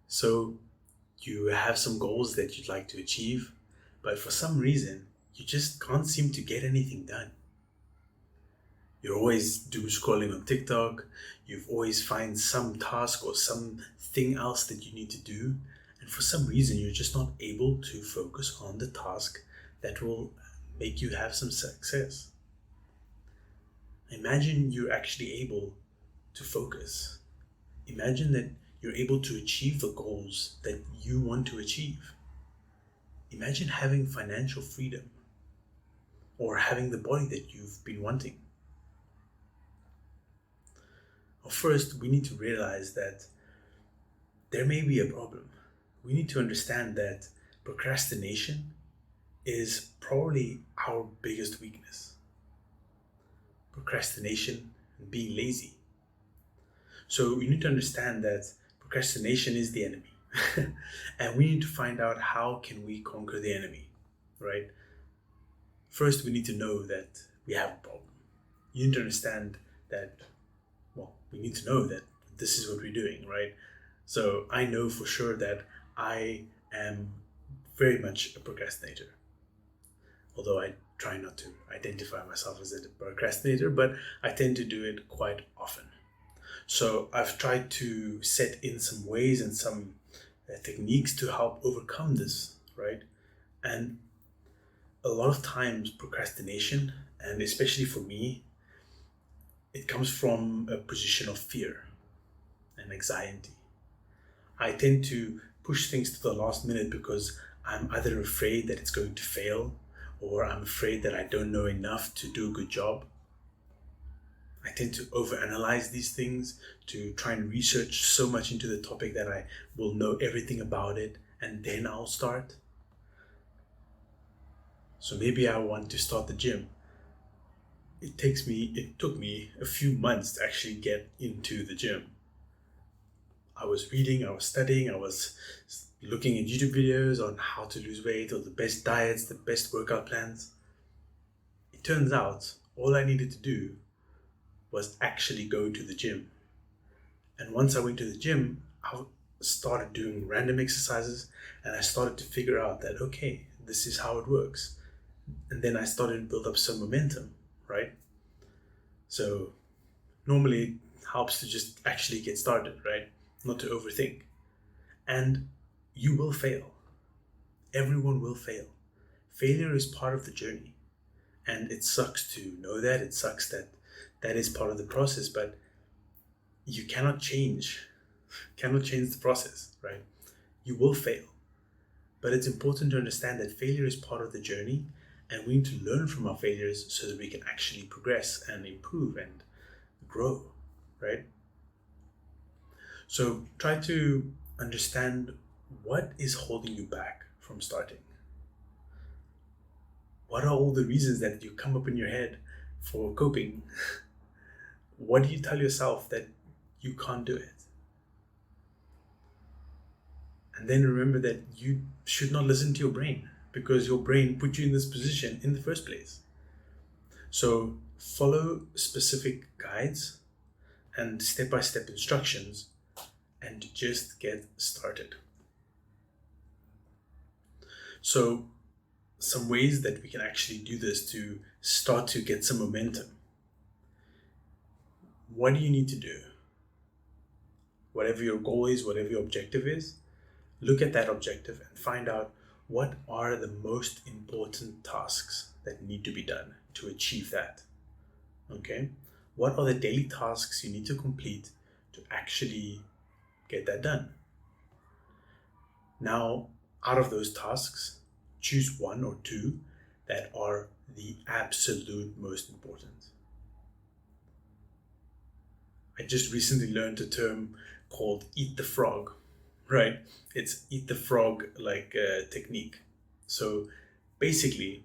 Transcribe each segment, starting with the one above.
So you have some goals that you'd like to achieve, but for some reason, you just can't seem to get anything done. You're always doom scrolling on TikTok. You've always find some task or something else that you need to do. And for some reason, you're just not able to focus on the task that will make you have some success. Imagine you're actually able to focus. Imagine that you're able to achieve the goals that you want to achieve. Imagine having financial freedom or having the body that you've been wanting. Well, first, we need to realize that there may be a problem. We need to understand that procrastination is probably our biggest weakness. Procrastination and being lazy. So we need to understand that procrastination is the enemy. And we need to find out how can we conquer the enemy, right? First, we need to know that we have a problem. You need to understand that, well, we need to know that this is what we're doing, right? So I know for sure that I am very much a procrastinator. Although I try not to identify myself as a procrastinator, but I tend to do it quite often. So I've tried to set in some ways and some techniques to help overcome this, right? And a lot of times, procrastination, and especially for me, it comes from a position of fear and anxiety. I tend to push things to the last minute because I'm either afraid that it's going to fail or I'm afraid that I don't know enough to do a good job. I tend to overanalyze these things, to try and research so much into the topic that I will know everything about it and then I'll start. So maybe I want to start the gym. It took me a few months to actually get into the gym. I was reading, I was studying, I was looking at YouTube videos on how to lose weight or the best diets, the best workout plans. It turns out all I needed to do was actually go to the gym. And once I went to the gym, I started doing random exercises and I started to figure out that, okay, this is how it works. And then I started to build up some momentum, right? So normally it helps to just actually get started, right? Not to overthink. And you will fail. Everyone will fail. Failure is part of the journey. And it sucks to know that. It sucks that that is part of the process, but you cannot change the process, right? You will fail. But it's important to understand that failure is part of the journey and we need to learn from our failures so that we can actually progress and improve and grow, right? So try to understand what is holding you back from starting. What are all the reasons that you come up in your head for coping? What do you tell yourself that you can't do it? And then remember that you should not listen to your brain because your brain put you in this position in the first place. So follow specific guides and step-by-step instructions and just get started. So some ways that we can actually do this to start to get some momentum. What do you need to do? Whatever your goal is, whatever your objective is, look at that objective and find out what are the most important tasks that need to be done to achieve that. Okay? What are the daily tasks you need to complete to actually get that done? Now, out of those tasks, choose one or two that are the absolute most important. I just recently learned a term called eat the frog, right? It's eat the frog like technique. So basically,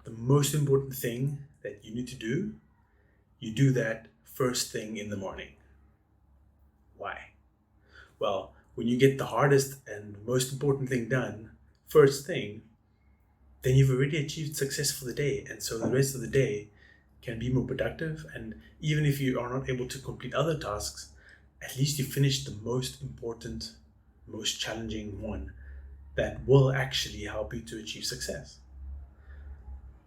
the most important thing that you need to do, you do that first thing in the morning. Why? Well, when you get the hardest and most important thing done first thing, then you've already achieved success for the day. And so the rest of the day can be more productive. And even if you are not able to complete other tasks, at least you finished the most important most challenging one that will actually help you to achieve success.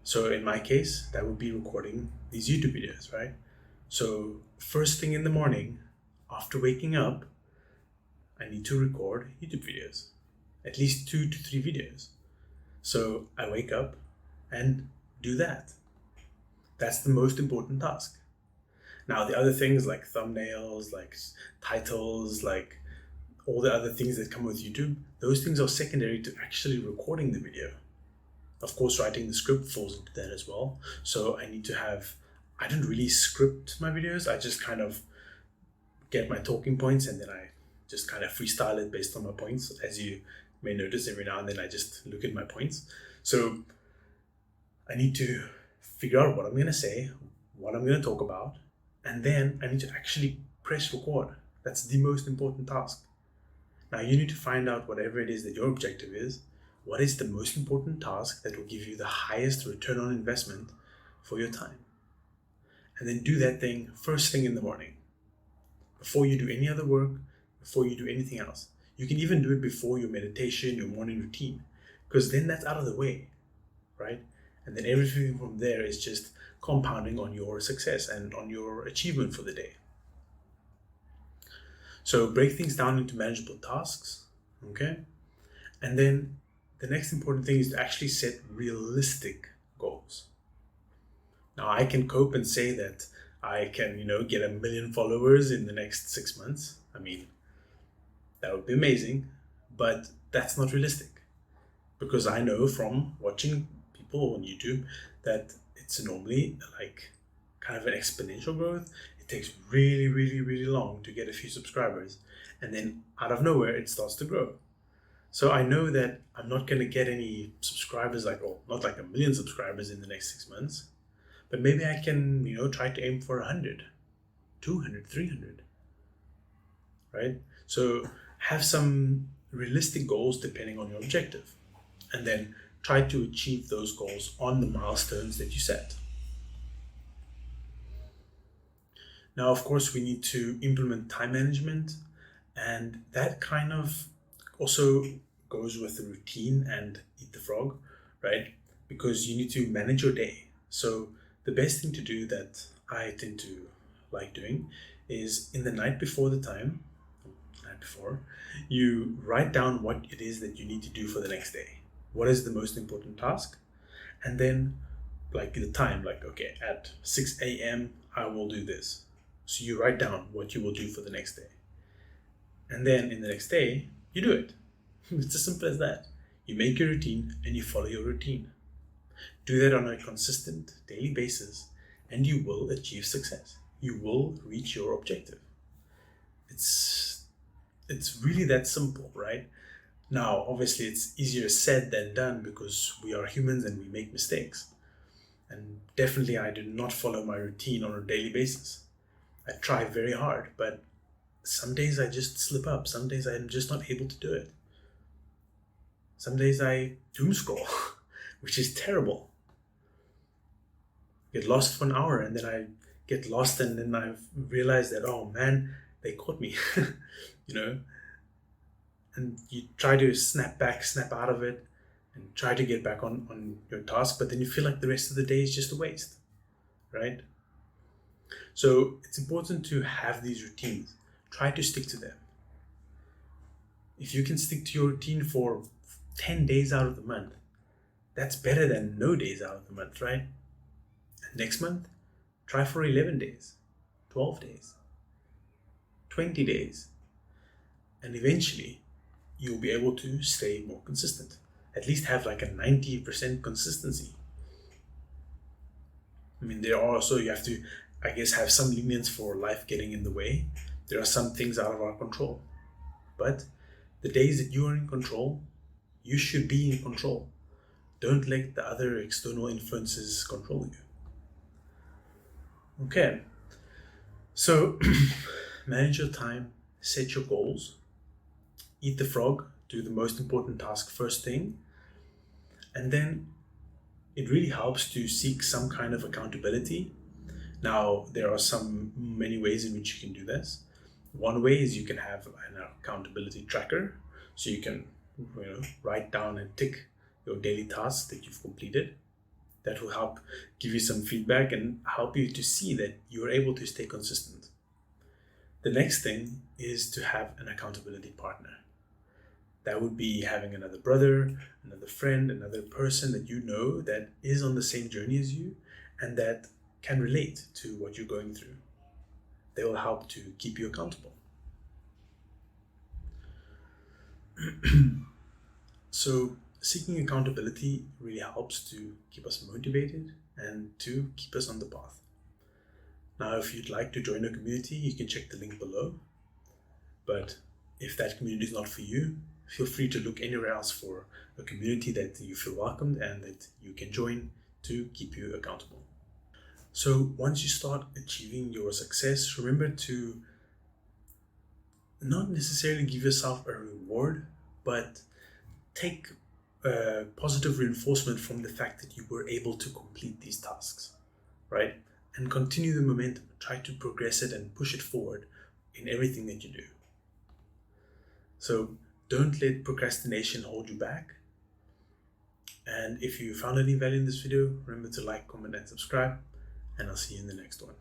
So in my case, that would be recording these YouTube videos, right? So first thing in the morning, after waking up, I need to record YouTube videos, at least 2 to 3 videos. So I wake up and do that. That's the most important task. Now, the other things like thumbnails, like titles, like all the other things that come with YouTube, those things are secondary to actually recording the video. Of course, writing the script falls into that as well. So I don't really script my videos. I just kind of get my talking points and then I just kind of freestyle it based on my points. As you may notice, every now and then I just look at my points. So I need to figure out what I'm going to say, what I'm going to talk about, and then I need to actually press record. That's the most important task. Now you need to find out whatever it is that your objective is. What is the most important task that will give you the highest return on investment for your time? And then do that thing first thing in the morning, before you do any other work, before you do anything else. You can even do it before your meditation, your morning routine, because then that's out of the way, right? And then everything from there is just compounding on your success and on your achievement for the day. So break things down into manageable tasks, okay? And then the next important thing is to actually set realistic goals. Now I can cope and say that I can, get 1 million followers in the next 6 months. I mean, that would be amazing, but that's not realistic, because I know from watching people on YouTube that it's normally like kind of an exponential growth. It takes really, really, really long to get a few subscribers, and then out of nowhere it starts to grow. So I know that I'm not going to get any subscribers not like 1 million subscribers in the next 6 months, but maybe I can, try to aim for 100, 200, 300, right? So have some realistic goals depending on your objective, and then try to achieve those goals on the milestones that you set. Now, of course, we need to implement time management, and that kind of also goes with the routine and eat the frog, right? Because you need to manage your day. So the best thing to do that I tend to like doing is in the night before, you write down what it is that you need to do for the next day. What is the most important task? And then the time, okay, at 6 a.m. I will do this. So you write down what you will do for the next day. And then in the next day, you do it. It's as simple as that. You make your routine and you follow your routine. Do that on a consistent daily basis and you will achieve success. You will reach your objective. It's really that simple, right? Now, obviously, it's easier said than done because we are humans and we make mistakes. And definitely, I do not follow my routine on a daily basis. I try very hard, but some days I just slip up. Some days I'm just not able to do it. Some days I doom scroll, which is terrible. Get lost for an hour and then I get lost and then I realize that, oh man, they caught me, and you try to snap out of it and try to get back on your task, but then you feel like the rest of the day is just a waste, right? So it's important to have these routines. Try to stick to them. If you can stick to your routine for 10 days out of the month, that's better than no days out of the month, right? And next month, try for 11 days, 12 days, 20 days, and eventually you'll be able to stay more consistent. At least have like a 90% consistency. I mean, there are also, you have to, I guess, have some lenience for life getting in the way. There are some things out of our control. But the days that you are in control, you should be in control. Don't let the other external influences control you. Okay, so manage your time, set your goals, eat the frog, do the most important task first thing, and then it really helps to seek some kind of accountability. Now, there are many ways in which you can do this. One way is you can have an accountability tracker. So you can, write down and tick your daily tasks that you've completed. That will help give you some feedback and help you to see that you're able to stay consistent. The next thing is to have an accountability partner. That would be having another brother, another friend, another person that you know that is on the same journey as you and that can relate to what you're going through. They will help to keep you accountable. So, seeking accountability really helps to keep us motivated and to keep us on the path. Now, if you'd like to join a community, you can check the link below. But if that community is not for you, feel free to look anywhere else for a community that you feel welcomed and that you can join to keep you accountable. So once you start achieving your success, remember to not necessarily give yourself a reward, but take positive reinforcement from the fact that you were able to complete these tasks, right? And continue the momentum. Try to progress it and push it forward in everything that you do. So don't let procrastination hold you back. And if you found any value in this video, remember to like, comment, and subscribe. And I'll see you in the next one.